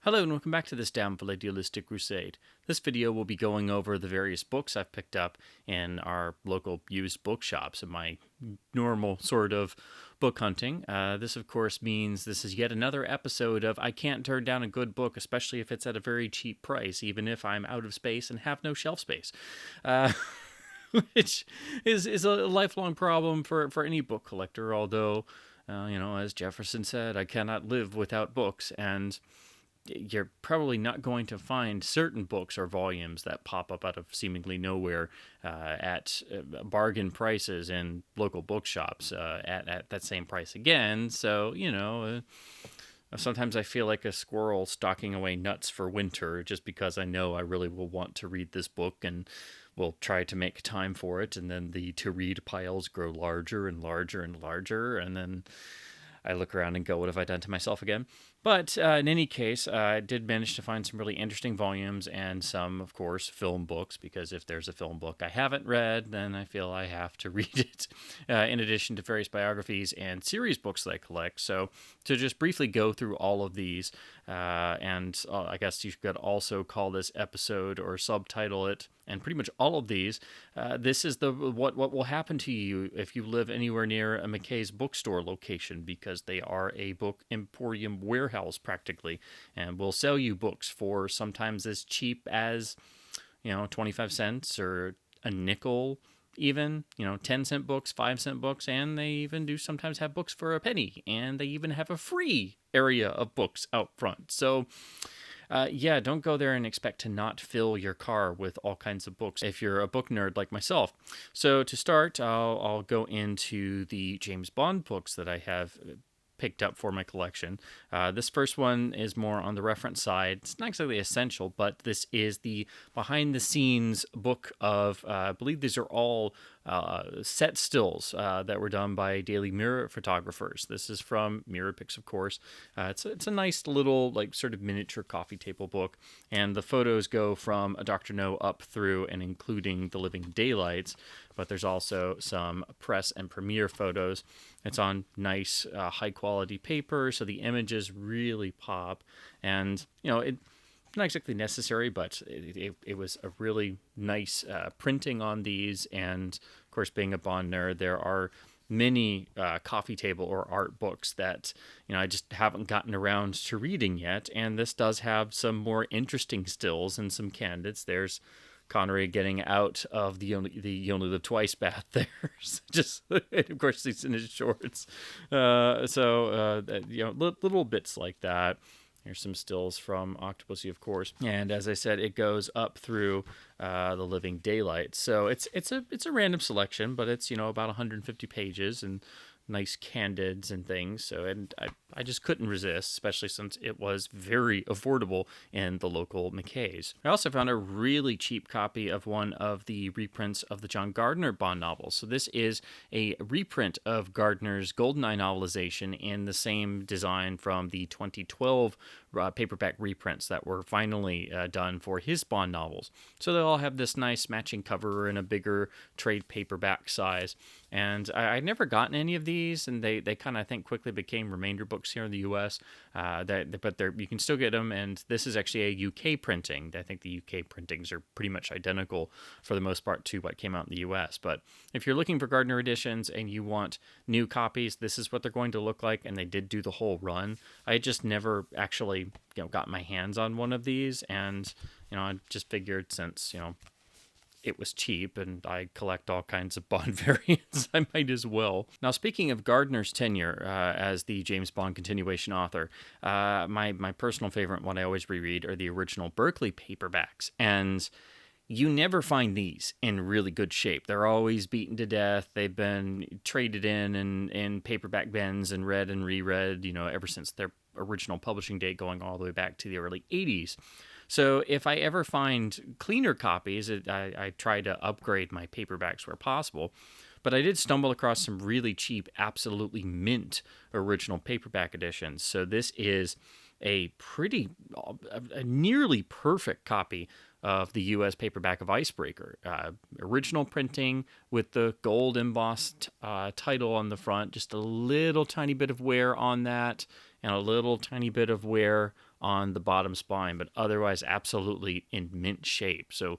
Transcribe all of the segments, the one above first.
Hello and welcome back to this downful idealistic crusade. This video will be going over the various books I've picked up in our local used bookshops in my normal sort of book hunting. This of course means this is yet another episode of I can't turn down a good book, especially if it's at a very cheap price, even if I'm out of space and have no shelf space. Which is a lifelong problem for any book collector, although, as Jefferson said, I cannot live without books, and you're probably not going to find certain books or volumes that pop up out of seemingly nowhere at bargain prices in local bookshops at that same price again. So, sometimes I feel like a squirrel stalking away nuts for winter just because I know I really will want to read this book and will try to make time for it. And then the to-read piles grow larger and larger and larger. And then I look around and go, what have I done to myself again? But in any case, I did manage to find some really interesting volumes and some, of course, film books, because if there's a film book I haven't read, then I feel I have to read it, in addition to various biographies and series books that I collect. So to just briefly go through all of these, and I guess you could also call this episode or subtitle it, and pretty much all of these, this is what will happen to you if you live anywhere near a McKay's bookstore location, because they are a book emporium warehouse practically, and will sell you books for sometimes as cheap as 25 cents or a nickel, even 10-cent books, 5-cent books, and they even do sometimes have books for a penny, and they even have a free area of books out front. So don't go there and expect to not fill your car with all kinds of books if you're a book nerd like myself. So to start, I'll go into the James Bond books that I have picked up for my collection. This first one is more on the reference side. It's not exactly essential, but this is the behind the scenes book of, I believe these are all set stills that were done by Daily Mirror photographers. This is from Mirror Pics, of course. It's a nice little sort of miniature coffee table book, and the photos go from a Dr. No up through and including the living daylights, but there's also some press and premiere photos. It's on nice high quality paper, so the images really pop, and it's not exactly necessary, but it was a really nice printing on these. And of course, being a Bond nerd, there are many coffee table or art books that I just haven't gotten around to reading yet, and this does have some more interesting stills and some candidates. There's Connery getting out of the You Only Live Twice bath there. Just, of course, he's in his shorts. Little bits like that. Here's some stills from Octopussy, of course. And as I said, it goes up through the living daylight. So it's a random selection, but it's, about 150 pages and nice candids and things. So, and I just couldn't resist, especially since it was very affordable in the local McKay's. I also found a really cheap copy of one of the reprints of the John Gardner Bond novels. So this is a reprint of Gardner's Goldeneye novelization in the same design from the 2012 paperback reprints that were finally done for his Bond novels. So they all have this nice matching cover in a bigger trade paperback size. And I'd never gotten any of these, and they kind of, I think, quickly became remainder books here in the U.S. But you can still get them, and this is actually a UK printing. I think the UK printings are pretty much identical for the most part to what came out in the U.S. But if you're looking for Gardner editions and you want new copies, this is what they're going to look like, and they did do the whole run. I just never actually got my hands on one of these, and I just figured since it was cheap and I collect all kinds of Bond variants, I might as well. Now, speaking of Gardner's tenure as the James Bond continuation author, my personal favorite one I always reread are the original Berkeley paperbacks, and you never find these in really good shape. They're always beaten to death. They've been traded in paperback bins and read and reread, ever since their original publishing date, going all the way back to the early 80s. So if I ever find cleaner copies, I try to upgrade my paperbacks where possible. But I did stumble across some really cheap, absolutely mint original paperback editions. So this is a nearly perfect copy of the U.S. paperback of Icebreaker. Original printing with the gold embossed title on the front, just a little tiny bit of wear on that, and a little tiny bit of wear on the bottom spine, but otherwise absolutely in mint shape. So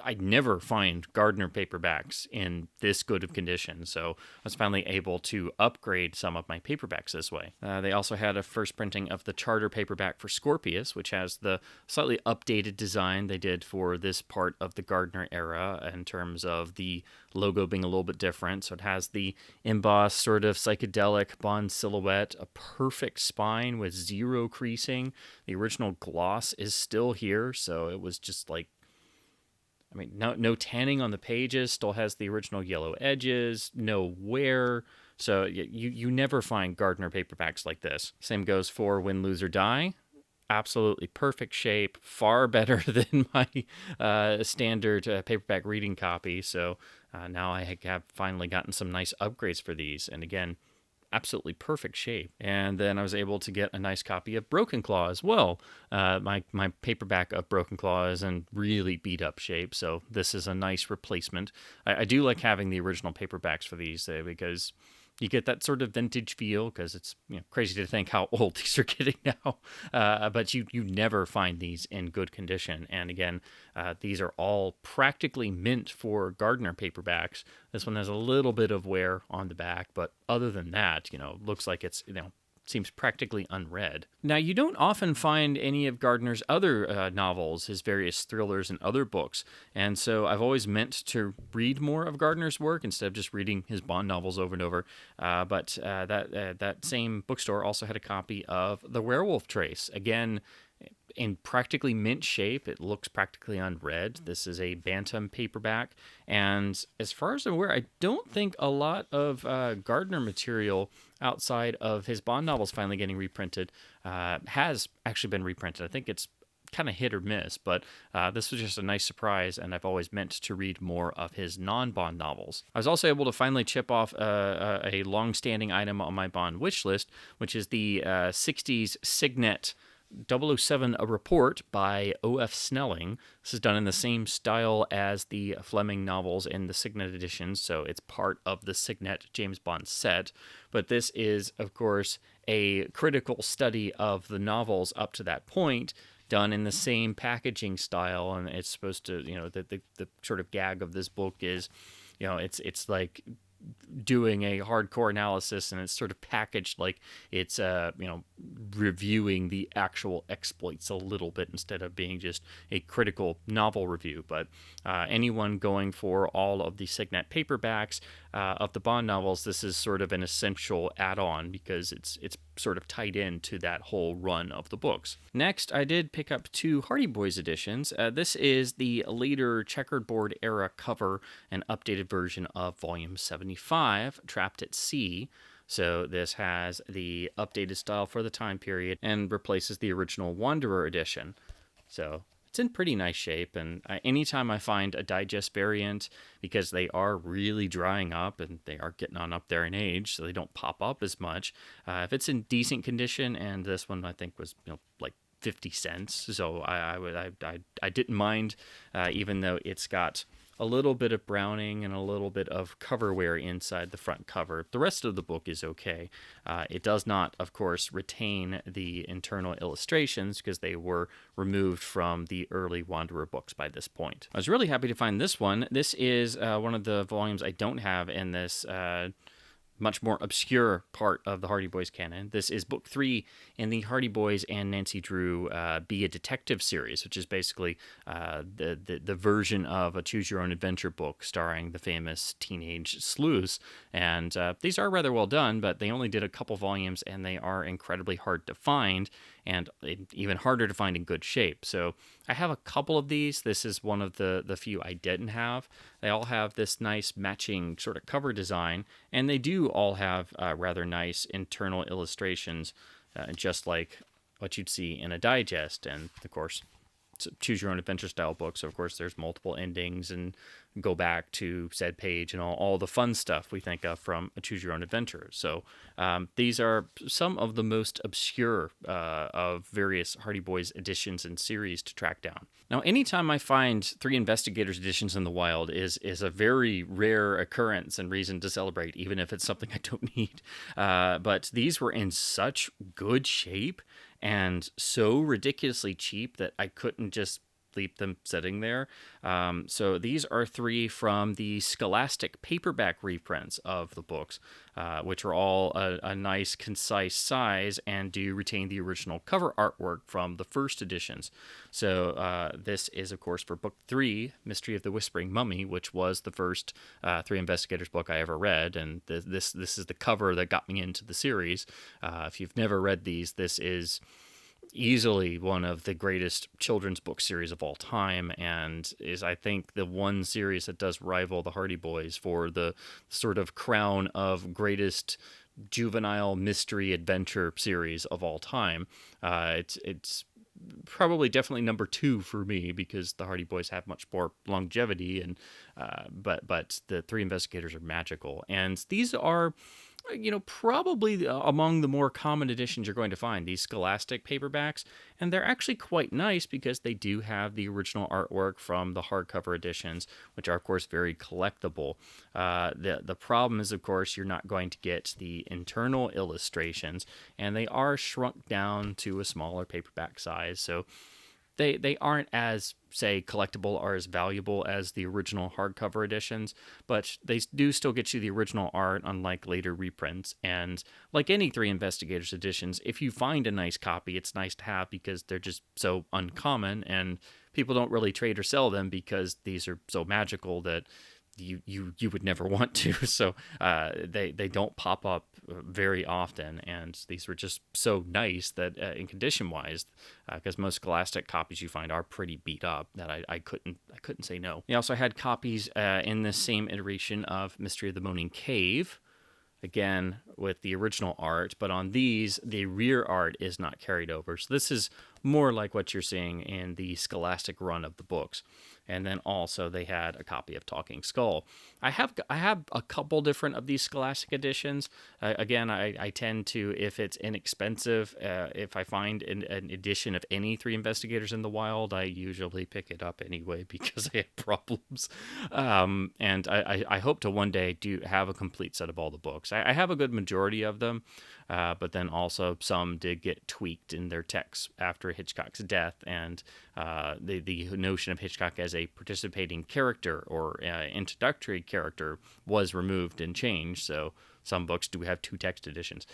I never find Gardner paperbacks in this good of condition, so I was finally able to upgrade some of my paperbacks this way. They also had a first printing of the charter paperback for Scorpius, which has the slightly updated design they did for this part of the Gardner era in terms of the logo being a little bit different. So it has the embossed sort of psychedelic Bond silhouette, a perfect spine with zero creasing. The original gloss is still here, so it was just like, I mean, no tanning on the pages, still has the original yellow edges, no wear. So you never find Gardner paperbacks like this. Same goes for Win, Lose, or Die. Absolutely perfect shape, far better than my standard paperback reading copy. So now I have finally gotten some nice upgrades for these. And again, absolutely perfect shape. And then I was able to get a nice copy of Broken Claw as well. My paperback of Broken Claw is in really beat up shape, so this is a nice replacement. I do like having the original paperbacks for these because you get that sort of vintage feel, because it's crazy to think how old these are getting now. But you never find these in good condition. And again, these are all practically mint for Gardner paperbacks. This one has a little bit of wear on the back, but other than that, looks like it's, seems practically unread. Now, you don't often find any of Gardner's other novels, his various thrillers and other books, and so I've always meant to read more of Gardner's work instead of just reading his Bond novels over and over. But that same bookstore also had a copy of The Werewolf Trace. Again, in practically mint shape. It looks practically unread. This is a Bantam paperback, and as far as I'm aware, I don't think a lot of Gardner material outside of his Bond novels finally getting reprinted has actually been reprinted. I think it's kind of hit or miss, but this was just a nice surprise, and I've always meant to read more of his non-Bond novels. I was also able to finally chip off a long-standing item on my Bond wish list, which is the 60s Signet 007 A Report by O.F. Snelling. This is done in the same style as the Fleming novels in the Signet editions, so it's part of the Signet James Bond set. But this is, of course, a critical study of the novels up to that point, done in the same packaging style. And it's supposed to, the sort of gag of this book is, it's like doing a hardcore analysis, and it's sort of packaged like it's reviewing the actual exploits a little bit instead of being just a critical novel review. But anyone going for all of the Signet paperbacks of the Bond novels, this is sort of an essential add-on because it's sort of tied into that whole run of the books. Next, I did pick up two Hardy Boys editions. This is the later checkerboard era cover and updated version of volume 75, Trapped at Sea. So this has the updated style for the time period and replaces the original Wanderer edition. So it's in pretty nice shape, and anytime I find a digest variant, because they are really drying up and they are getting on up there in age, so they don't pop up as much. If it's in decent condition, and this one I think was like 50 cents, so I didn't mind, even though it's got a little bit of browning and a little bit of cover wear inside the front cover. The rest of the book is okay. It does not, of course, retain the internal illustrations because they were removed from the early Wanderer books by this point. I was really happy to find this one. This is one of the volumes I don't have in this much more obscure part of the Hardy Boys canon. This is book 3 in the Hardy Boys and Nancy Drew Be a Detective series, which is basically the version of a choose-your-own-adventure book starring the famous teenage sleuths. And these are rather well done, but they only did a couple volumes, and they are incredibly hard to find, and even harder to find in good shape. So I have a couple of these. This is one of the few I didn't have. They all have this nice matching sort of cover design, and they do all have rather nice internal illustrations, just like what you'd see in a digest. And of course, it's a choose your own adventure style book, so of course there's multiple endings and go back to said page and all the fun stuff we think of from a choose your own adventure. So these are some of the most obscure of various Hardy Boys editions and series to track down. Now, anytime I find Three Investigators editions in the wild is a very rare occurrence and reason to celebrate, even if it's something I don't need. But these were in such good shape, and so ridiculously cheap that I couldn't just leave them sitting there. So these are three from the Scholastic paperback reprints of the books, which are all a nice, concise size and do retain the original cover artwork from the first editions. So this is, of course, for book 3, Mystery of the Whispering Mummy, which was the first Three Investigators book I ever read, and this is the cover that got me into the series. If you've never read these, this is easily one of the greatest children's book series of all time, and is, I think, the one series that does rival the Hardy Boys for the sort of crown of greatest juvenile mystery adventure series of all time. It's probably definitely number 2 for me, because the Hardy Boys have much more longevity, and but the Three Investigators are magical, and these are, probably among the more common editions you're going to find, these Scholastic paperbacks. And they're actually quite nice because they do have the original artwork from the hardcover editions, which are, of course, very collectible. The problem is, of course, you're not going to get the internal illustrations, and they are shrunk down to a smaller paperback size. So they aren't as, say, collectible or as valuable as the original hardcover editions, but they do still get you the original art, unlike later reprints. And like any Three Investigators editions, if you find a nice copy, it's nice to have because they're just so uncommon, and people don't really trade or sell them because these are so magical that you would never want to. So they don't pop up very often, and these were just so nice that in condition wise, because most Scholastic copies you find are pretty beat up, that I couldn't say no. They also had copies in this same iteration of Mystery of the Moaning Cave, again with the original art, but on these the rear art is not carried over. So this is more like what you're seeing in the Scholastic run of the books. And then also they had a copy of Talking Skull. I have a couple different of these Scholastic editions. Again, I tend to, if it's inexpensive, if I find an edition of any Three Investigators in the wild, I usually pick it up anyway because I have problems. And I hope to one day do have a complete set of all the books. I have a good majority of them, but then also some did get tweaked in their text after Hitchcock's death, and the notion of Hitchcock as a participating character or introductory character was removed and changed. So some books do have 2 text editions,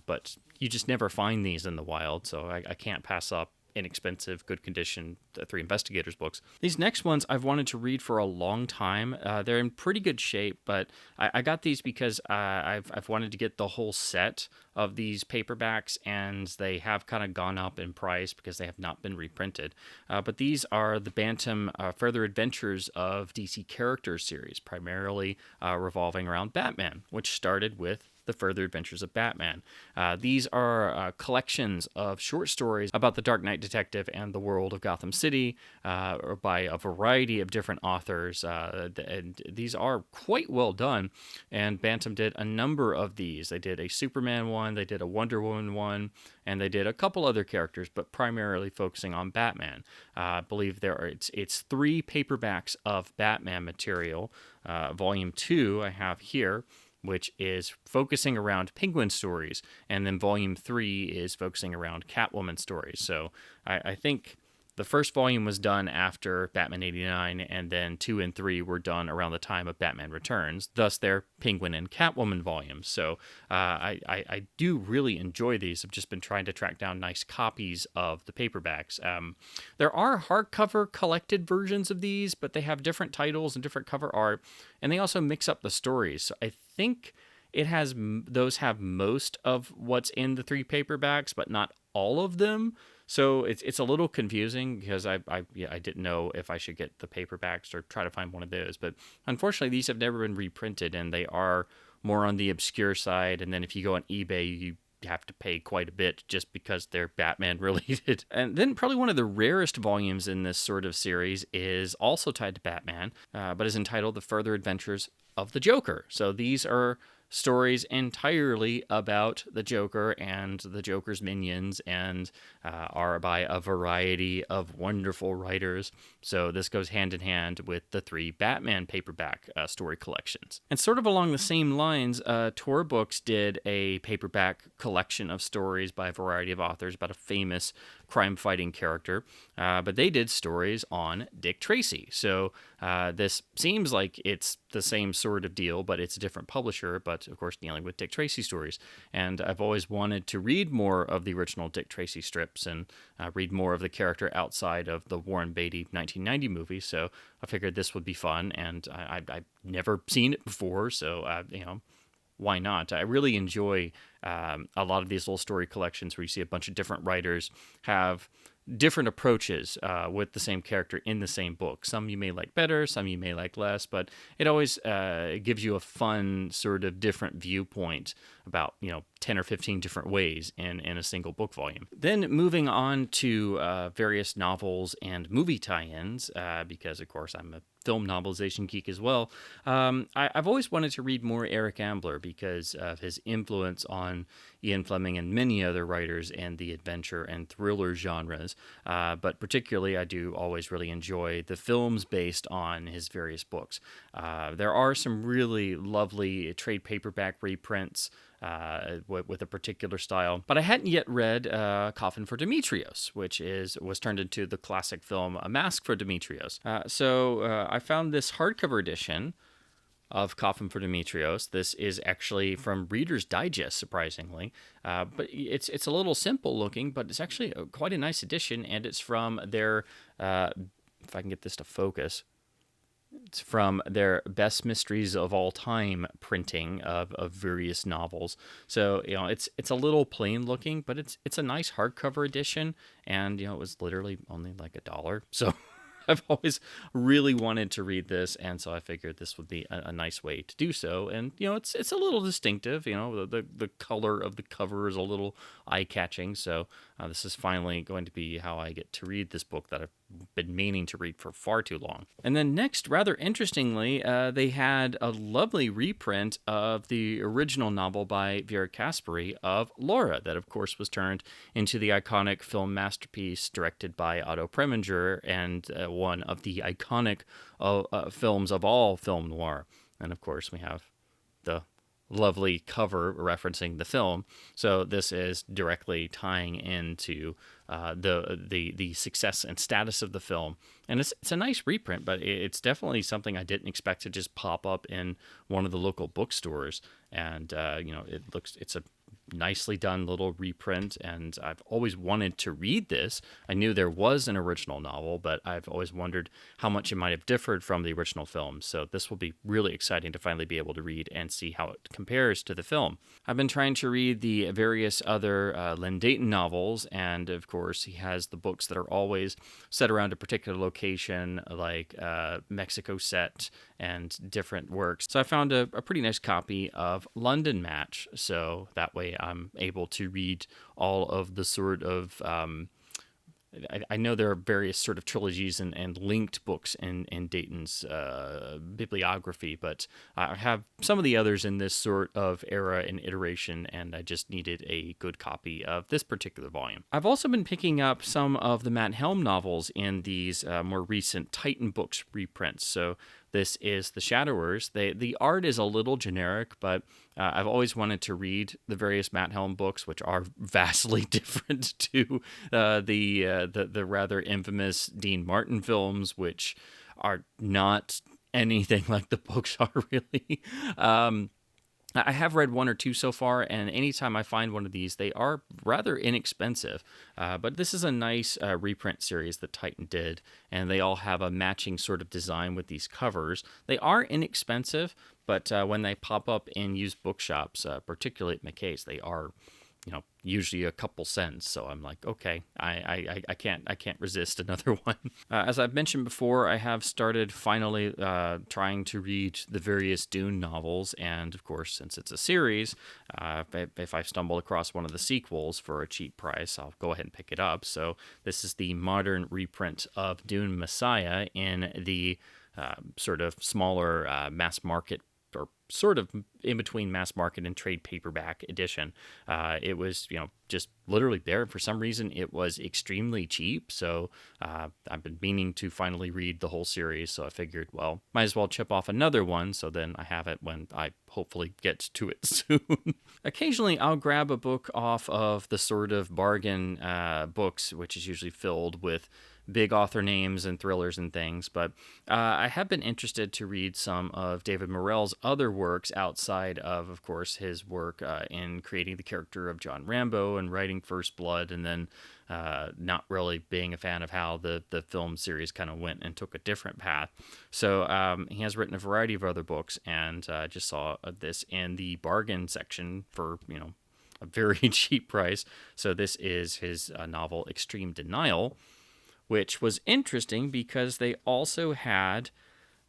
but you just never find these in the wild, so I can't pass up inexpensive, good condition Three Investigators books. These next ones I've wanted to read for a long time. They're in pretty good shape, but I got these because I've wanted to get the whole set of these paperbacks, and they have kind of gone up in price because they have not been reprinted. But these are the Bantam Further Adventures of DC Characters series, primarily revolving around Batman, which started with the Further Adventures of Batman. These are collections of short stories about the Dark Knight detective and the world of Gotham City, or by a variety of different authors. And these are quite well done, and Bantam did a number of these. They did a Superman one, they did a Wonder Woman one, and they did a couple other characters, but primarily focusing on Batman. I believe it's 3 paperbacks of Batman material. Volume 2 I have here, which is focusing around Penguin stories, and then volume 3 is focusing around Catwoman stories. So I think the first volume was done after Batman 89, and then 2 and 3 were done around the time of Batman Returns. Thus, they're Penguin and Catwoman volumes. So I do really enjoy these. I've just been trying to track down nice copies of the paperbacks. There are hardcover collected versions of these, but they have different titles and different cover art, and they also mix up the stories. So I think those have most of what's in the 3 paperbacks, but not all of them. So it's a little confusing because I didn't know if I should get the paperbacks or try to find one of those. But unfortunately, these have never been reprinted, and they are more on the obscure side. And then if you go on eBay, you have to pay quite a bit just because they're Batman related. And then probably one of the rarest volumes in this sort of series is also tied to Batman, but is entitled The Further Adventures of the Joker. So these are stories entirely about the Joker and the Joker's minions, and are by a variety of wonderful writers. So this goes hand in hand with the 3 Batman paperback story collections. And sort of along the same lines, Tor Books did a paperback collection of stories by a variety of authors about a famous crime-fighting character, but they did stories on Dick Tracy. So this seems like it's the same sort of deal, but it's a different publisher, but of course dealing with Dick Tracy stories. And I've always wanted to read more of the original Dick Tracy strips and read more of the character outside of the Warren Beatty 1990 movie, so I figured this would be fun, and I've never seen it before, so why not? I really enjoy a lot of these little story collections where you see a bunch of different writers have different approaches with the same character in the same book. Some you may like better, some you may like less, but it always gives you a fun sort of different viewpoint about 10 or 15 different ways in a single book volume. Then moving on to various novels and movie tie-ins, because of course I'm a film novelization geek as well. I've always wanted to read more Eric Ambler because of his influence on Ian Fleming and many other writers in the adventure and thriller genres. But particularly, I do always really enjoy the films based on his various books. There are some really lovely trade paperback reprints with a particular style, but I hadn't yet read Coffin for Demetrios, which was turned into the classic film A Mask for Demetrios. So I found this hardcover edition of Coffin for Demetrios. This is actually from Reader's Digest, surprisingly, but it's a little simple looking, but it's actually quite a nice edition, and it's from their, if I can get this to focus, it's from their Best Mysteries of All Time printing of various novels. So, it's a little plain looking, but it's a nice hardcover edition, and, it was literally only like $1. So I've always really wanted to read this, and so I figured this would be a nice way to do so. And it's a little distinctive. The color of the cover is a little eye-catching. So this is finally going to be how I get to read this book that I've been meaning to read for far too long. And then next, rather interestingly, they had a lovely reprint of the original novel by Vera Caspary of Laura, that of course was turned into the iconic film masterpiece directed by Otto Preminger, and one of the iconic films of all film noir. And of course we have the lovely cover referencing the film. So this is directly tying into the success and status of the film. And it's a nice reprint, but it's definitely something I didn't expect to just pop up in one of the local bookstores. And it's a nicely done little reprint, and I've always wanted to read this. I knew there was an original novel, but I've always wondered how much it might have differed from the original film. So this will be really exciting to finally be able to read and see how it compares to the film. I've been trying to read the various other Len Deighton novels, and of course he has the books that are always set around a particular location, like Mexico set and different works. So I found a pretty nice copy of London Match, so that way I'm able to read all of the sort of I know there are various sort of trilogies and linked books in Dayton's bibliography, but I have some of the others in this sort of era and iteration, and I just needed a good copy of this particular volume. I've also been picking up some of the Matt Helm novels in these more recent Titan Books reprints. So this is The Shadowers. The art is a little generic, but I've always wanted to read the various Matt Helm books, which are vastly different to the rather infamous Dean Martin films, which are not anything like the books are really. I have read one or two so far, and anytime I find one of these, they are rather inexpensive. But this is a nice reprint series that Titan did, and they all have a matching sort of design with these covers. They are inexpensive, but when they pop up in used bookshops, particularly at McKay's, they are usually a couple cents. So I'm like, okay, I can't resist another one. As I've mentioned before, I have started finally trying to read the various Dune novels, and of course, since it's a series, if I stumble across one of the sequels for a cheap price, I'll go ahead and pick it up. So this is the modern reprint of Dune Messiah in the sort of smaller mass market or sort of in between mass market and trade paperback edition. It was, just literally there. For some reason, it was extremely cheap. So I've been meaning to finally read the whole series. So I figured, well, might as well chip off another one. So then I have it when I hopefully get to it soon. Occasionally, I'll grab a book off of the sort of bargain books, which is usually filled with big author names and thrillers and things, but I have been interested to read some of David Morrell's other works outside of course, his work in creating the character of John Rambo and writing First Blood, and then not really being a fan of how the film series kind of went and took a different path. So he has written a variety of other books, and I just saw this in the bargain section for, a very cheap price. So this is his novel Extreme Denial, which was interesting because they also had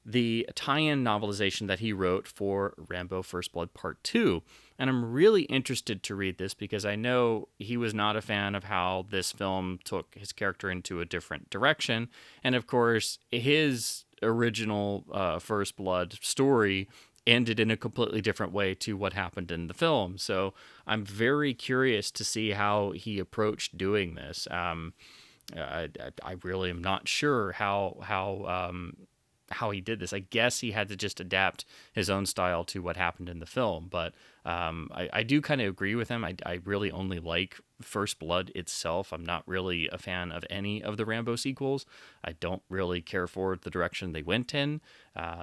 the tie-in novelization that he wrote for Rambo First Blood Part 2. And I'm really interested to read this because I know he was not a fan of how this film took his character into a different direction. And of course, his original First Blood story ended in a completely different way to what happened in the film. So I'm very curious to see how he approached doing this. I really am not sure how he did this. I guess he had to just adapt his own style to what happened in the film. But I do kind of agree with him. I really only like First Blood itself. I'm not really a fan of any of the Rambo sequels. I don't really care for the direction they went in.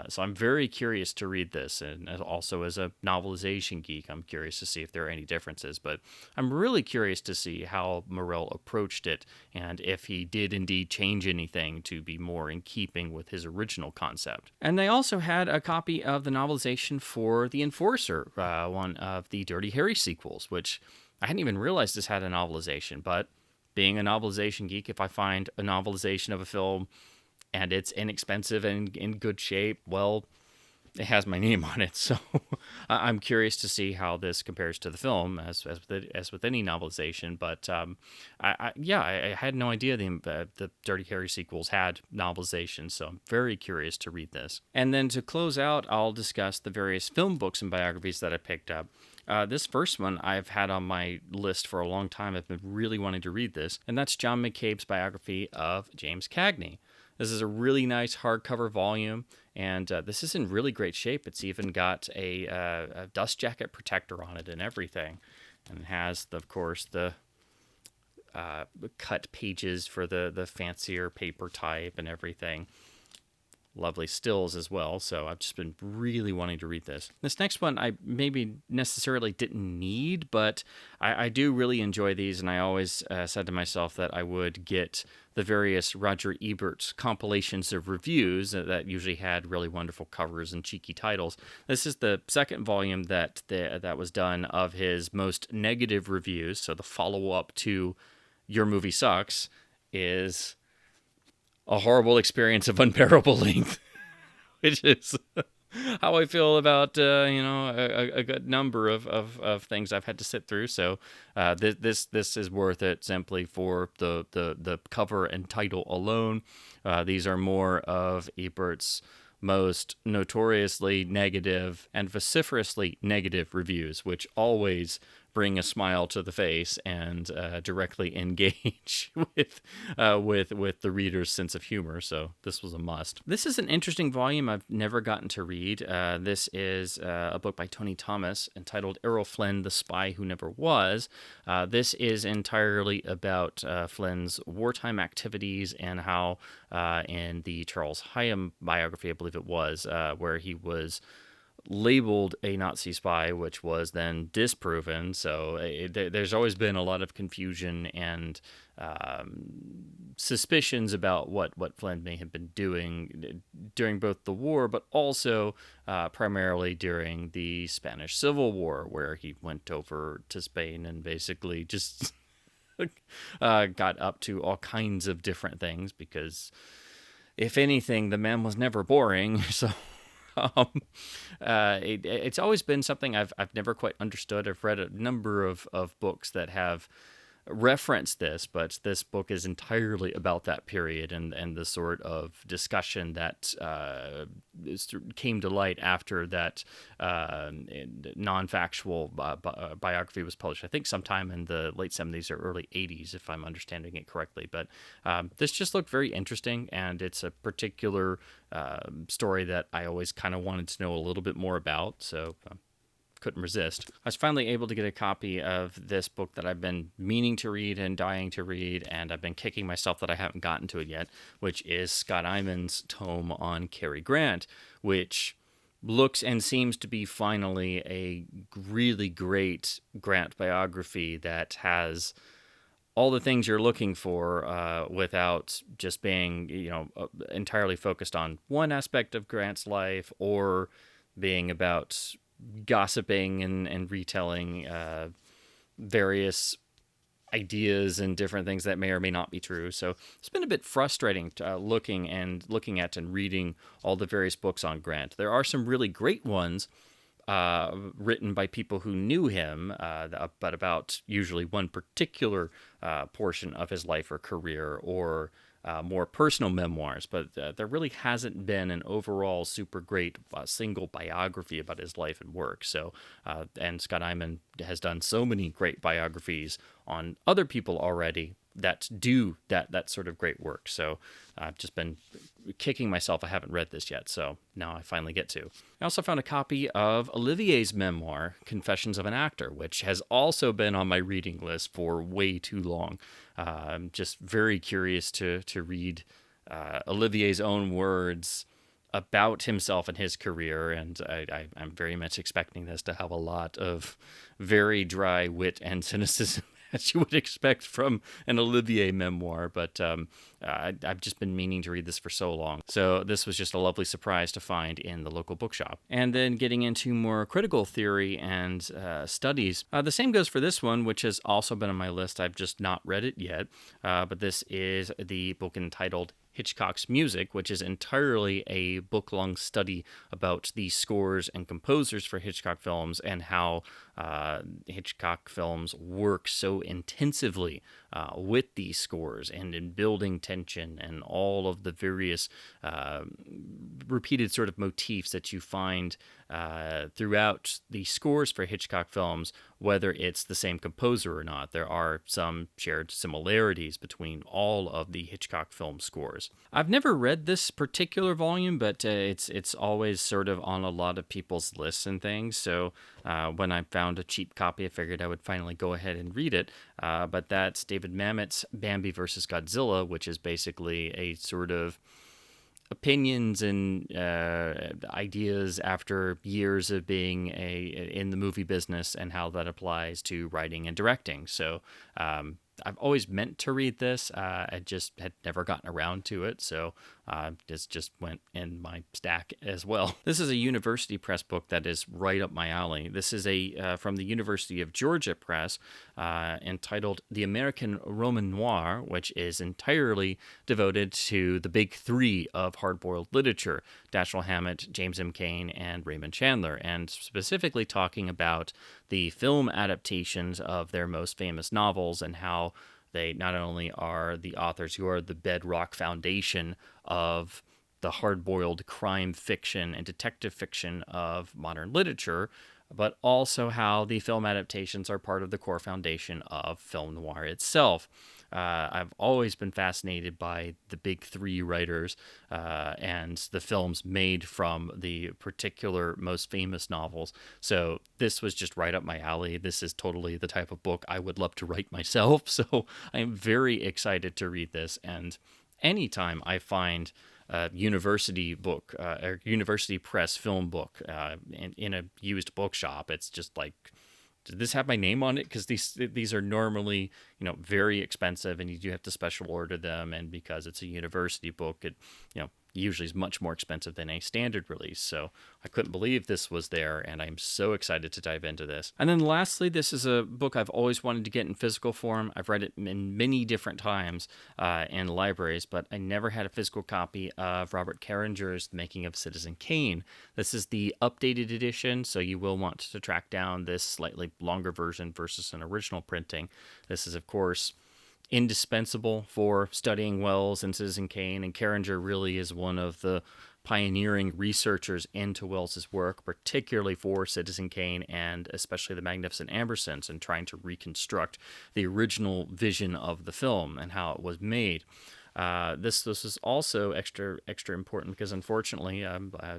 So I'm very curious to read this. And also as a novelization geek, I'm curious to see if there are any differences. But I'm really curious to see how Morrell approached it and if he did indeed change anything to be more in keeping with his original concept. And they also had a copy of the novelization for The Enforcer, one of the Dirty Harry sequels, which I hadn't even realized this had a novelization. But being a novelization geek, if I find a novelization of a film and it's inexpensive and in good shape, well, it has my name on it. So I'm curious to see how this compares to the film, as with any novelization. But I had no idea the Dirty Harry sequels had novelizations, so I'm very curious to read this. And then to close out, I'll discuss the various film books and biographies that I picked up. This first one I've had on my list for a long time. I've been really wanting to read this, and that's John McCabe's biography of James Cagney. This is a really nice hardcover volume, and this is in really great shape. It's even got a dust jacket protector on it and everything, and has, of course, the cut pages for the fancier paper type and everything. Lovely stills as well, so I've just been really wanting to read this. This next one I maybe necessarily didn't need, but I do really enjoy these, and I always said to myself that I would get the various Roger Ebert compilations of reviews that usually had really wonderful covers and cheeky titles. This is the second volume that was done of his most negative reviews, so the follow-up to Your Movie Sucks is A Horrible Experience of Unbearable Length, which is how I feel about a good number of things I've had to sit through. So this is worth it simply for the cover and title alone. These are more of Ebert's most notoriously negative and vociferously negative reviews, which always bring a smile to the face and directly engage with the reader's sense of humor. So this was a must. This is an interesting volume I've never gotten to read. This is a book by Tony Thomas entitled Errol Flynn, the Spy Who Never Was. This is entirely about Flynn's wartime activities and how in the Charles Hyam biography, I believe it was, where he was labeled a Nazi spy, which was then disproven. So there's always been a lot of confusion and suspicions about what Flynn may have been doing during both the war, but also primarily during the Spanish Civil War, where he went over to Spain and basically just got up to all kinds of different things, because if anything, the man was never boring. So it's always been something I've never quite understood. I've read a number of books that have reference this, but this book is entirely about that period and the sort of discussion that came to light after that non-factual biography was published. I think sometime in the late 70s or early 80s, if I'm understanding it correctly. But this just looked very interesting, and it's a particular story that I always kind of wanted to know a little bit more about. So couldn't resist. I was finally able to get a copy of this book that I've been meaning to read and dying to read, and I've been kicking myself that I haven't gotten to it yet, which is Scott Imon's tome on Cary Grant, which looks and seems to be finally a really great Grant biography that has all the things you're looking for without just being, entirely focused on one aspect of Grant's life or being about gossiping and retelling various ideas and different things that may or may not be true. So it's been a bit frustrating looking at and reading all the various books on Grant. There are some really great ones written by people who knew him, but about usually one particular portion of his life or career, or more personal memoirs, but there really hasn't been an overall super great single biography about his life and work. So, and Scott Imon has done so many great biographies on other people already that do that sort of great work. So I've just been kicking myself I haven't read this yet, so now I finally get to. I also found a copy of Olivier's memoir, Confessions of an Actor, which has also been on my reading list for way too long. I'm just very curious to read Olivier's own words about himself and his career, and I'm very much expecting this to have a lot of very dry wit and cynicism as you would expect from an Olivier memoir, but I've just been meaning to read this for so long. So this was just a lovely surprise to find in the local bookshop. And then getting into more critical theory and studies, the same goes for this one, which has also been on my list. I've just not read it yet, but this is the book entitled Hitchcock's Music, which is entirely a book-long study about the scores and composers for Hitchcock films and how Hitchcock films work so intensively with these scores and in building tension and all of the various repeated sort of motifs that you find throughout the scores for Hitchcock films, whether it's the same composer or not. There are some shared similarities between all of the Hitchcock film scores. I've never read this particular volume, but it's always sort of on a lot of people's lists and things. So when I found a cheap copy, I figured I would finally go ahead and read it. But that's David Mamet's Bambi versus Godzilla, which is basically a sort of opinions and ideas after years of being in the movie business and how that applies to writing and directing. So I've always meant to read this. I just had never gotten around to it, so this just went in my stack as well. This is a University Press book that is right up my alley. This is from the University of Georgia Press, entitled The American Roman Noir, which is entirely devoted to the big three of hard-boiled literature, Dashiell Hammett, James M. Cain, and Raymond Chandler, and specifically talking about the film adaptations of their most famous novels and how they not only are the authors who are the bedrock foundation of the hard-boiled crime fiction and detective fiction of modern literature, but also how the film adaptations are part of the core foundation of film noir itself. I've always been fascinated by the big three writers and the films made from the particular most famous novels. So this was just right up my alley. This is totally the type of book I would love to write myself. So I am very excited to read this. And anytime I find a university book, or university press film book in a used bookshop, it's just like, did this have my name on it? Because these are normally, very expensive, and you do have to special order them. And because it's a university book, it, usually is much more expensive than a standard release. So I couldn't believe this was there, and I'm so excited to dive into this. And then lastly, this is a book I've always wanted to get in physical form. I've read it in many different times in libraries, but I never had a physical copy of Robert Carringer's The Making of Citizen Kane. This is the updated edition, so you will want to track down this slightly longer version versus an original printing. This is, of course, indispensable for studying Wells and Citizen Kane, and Carringer really is one of the pioneering researchers into Wells's work, particularly for Citizen Kane and especially the Magnificent Ambersons, and trying to reconstruct the original vision of the film and how it was made. This is also extra important because unfortunately,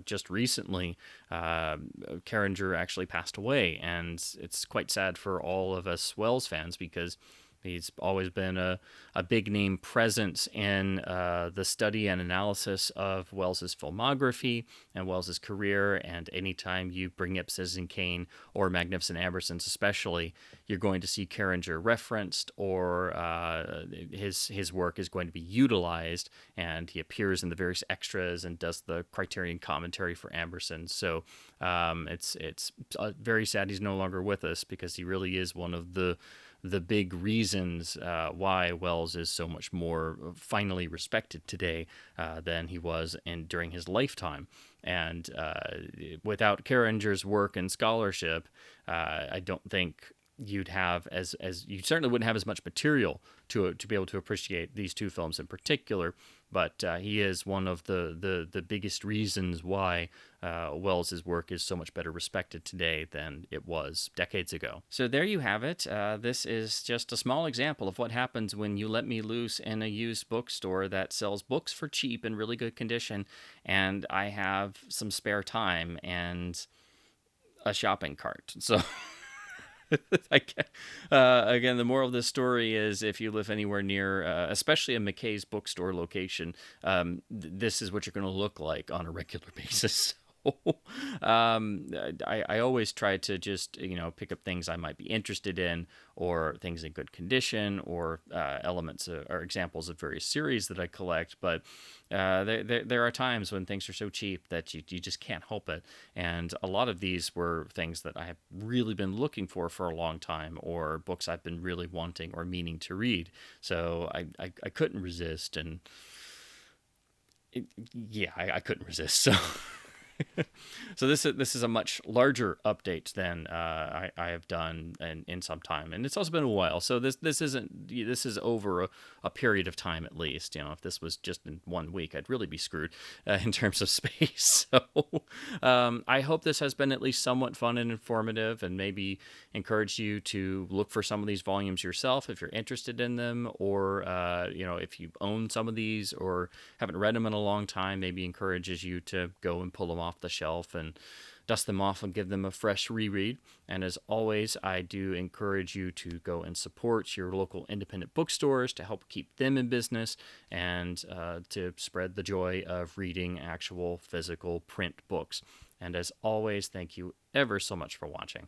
just recently, Carringer actually passed away, and it's quite sad for all of us Wells fans because he's always been a big name presence in the study and analysis of Wells's filmography and Wells's career. And anytime you bring up Citizen Kane or Magnificent Ambersons, especially, you're going to see Carringer referenced, or his work is going to be utilized, and he appears in the various extras and does the Criterion commentary for Ambersons. So it's very sad he's no longer with us because he really is one of the big reasons why Wells is so much more finally respected today than he was during his lifetime. And without Carringer's work and scholarship, I don't think you'd have as you certainly wouldn't have as much material to be able to appreciate these two films in particular. But he is one of the biggest reasons why Wells's work is so much better respected today than it was decades ago. So there you have it. This is just a small example of what happens when you let me loose in a used bookstore that sells books for cheap in really good condition, and I have some spare time and a shopping cart. So again, the moral of this story is if you live anywhere near, especially a McKay's bookstore location, this is what you're going to look like on a regular basis. I always try to just pick up things I might be interested in, or things in good condition, or elements or examples of various series that I collect. But there are times when things are so cheap that you just can't help it. And a lot of these were things that I have really been looking for a long time, or books I've been really wanting or meaning to read. So I couldn't resist, and I couldn't resist. So. So this is a much larger update than I have done in some time, and it's also been a while. So this is over a period of time at least. If this was just in 1 week, I'd really be screwed in terms of space. So I hope this has been at least somewhat fun and informative, and maybe encourage you to look for some of these volumes yourself if you're interested in them, or if you own some of these or haven't read them in a long time, maybe encourages you to go and pull them off the shelf and dust them off and give them a fresh reread. And as always, I do encourage you to go and support your local independent bookstores to help keep them in business, and to spread the joy of reading actual physical print books. And as always, thank you ever so much for watching.